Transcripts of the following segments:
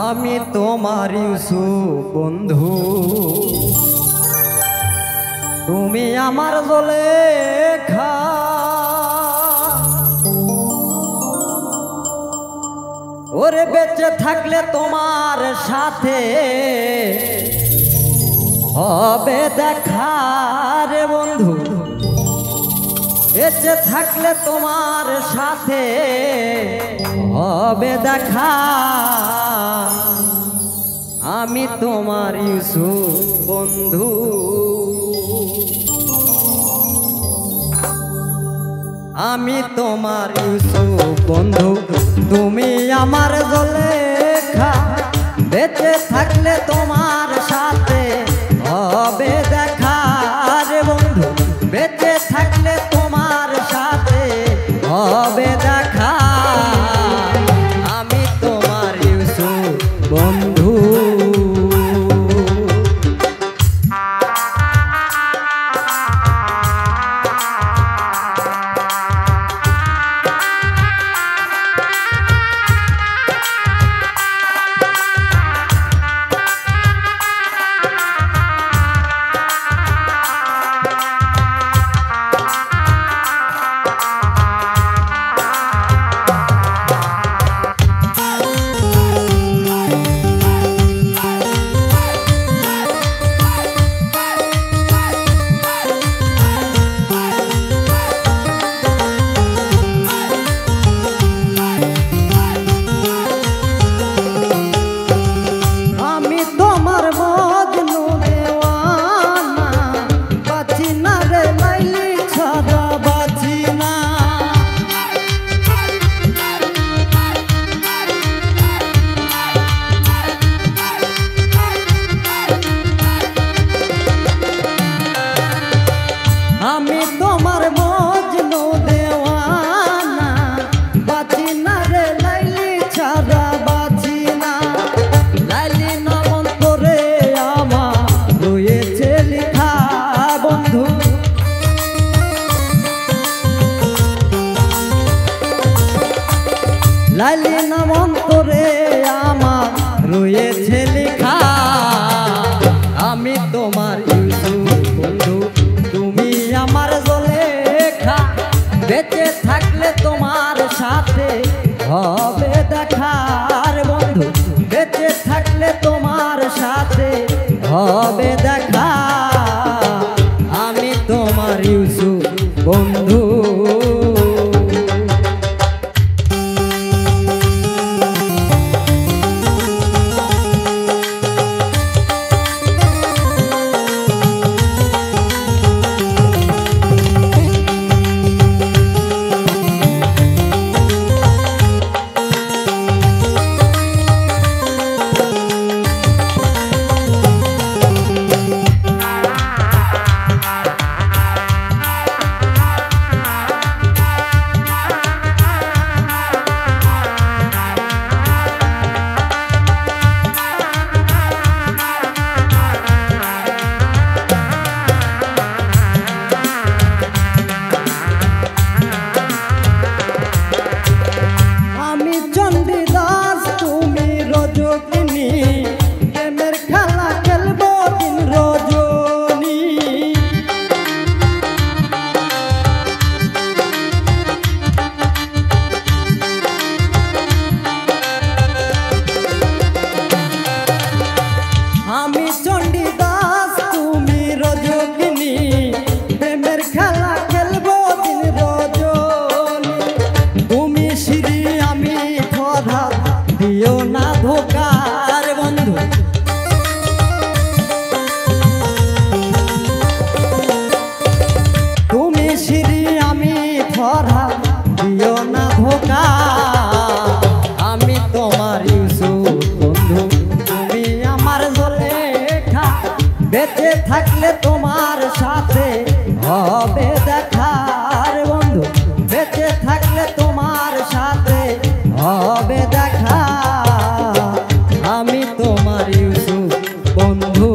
আমি তোমার ইউসুফ বন্ধু, তুমি আমার জুলেখা। ওরে বেঁচে থাকলে তোমার সাথে হবে দেখা রে বন্ধু, বেঁচে থাকলে তোমার সাথে হবে দেখা। আমি তোমার ইউসুফ বন্ধু, আমি তোমার ইউসুফ বন্ধু, তুমি আমার জুলেখা। বেঁচে থাকলে তোমার সাথে হবে দেখা রে বন্ধু, বেঁচে থাকলে তোমার সাথে হবে দেখা। আমি তোমার ইউসুফ বন্ধু। আমি তোমার মজনু দেওয়ানা, বাঁচি না রে লাইলি ছাড়া বাঁচি না। লাইলি নামন করে আমার রয়েছে লেখা বন্ধু, লাইলি নামন করে আমার রয়েছে লেখা। আমি তোমার ইউসুফ বন্ধু, তুমি আমার জুলেখা। বেঁচে থাকলে তোমার সাথে হবে দেখা রে বন্ধু, বেঁচে থাকলে তোমার সাথে হবে দেখা। আমি তোমার ইউসুফ বন্ধু। আমি তোমার ইউসুফ বন্ধু, তুমি আমার জুলেখা। বেঁচে থাকলে তোমার সাথে হবে দেখা রে বন্ধু, বেঁচে থাকলে তোমার সাথে হবে দেখা। আমি তোমার ইউসুফ বন্ধু।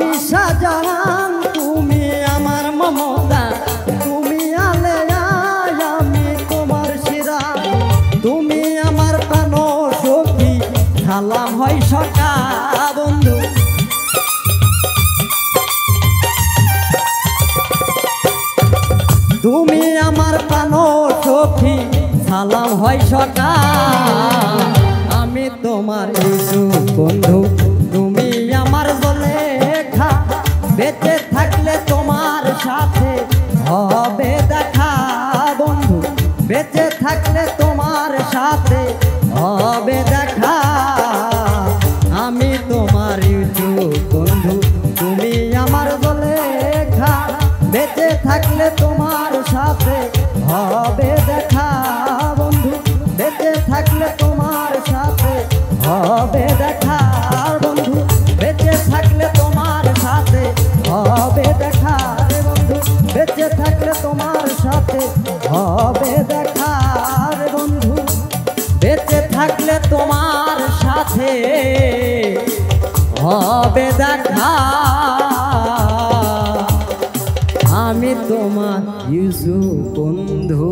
আমি শাহজাহান তুমি আমার মমতা, তুমি আলেয়া আমি তোমার শিরা, তুমি আমার প্রাণ সখী সালাম হয় সকা বন্ধু। তুমি আমার প্রাণ সখী সালাম হয় সকা, আমি তোমার ইউসুফ বন্ধু তুমি আমার জলেখা, বেঁচে থাকলে তোমার সাথে হবে দেখা বন্ধু, বেঁচে থাকলে তোমার সাথে হবে দেখা, আমি তোমার ইউসুফ বন্ধু তুমি আমার জলেখা, বেঁচে থাকলে তোমার সাথে হবে দেখা বন্ধু, বেঁচে থাকলে তোমার সাথে হবে দেখা বন্ধু, বেঁচে থাকলে তোমার সাথে হবে দেখা রে বন্ধু, বেঁচে থাকলে তোমার সাথে হবে দেখা রে বন্ধু, বেঁচে থাকলে তোমার সাথে হবে দেখা, আমি তোমার ইউসুফ বন্ধু।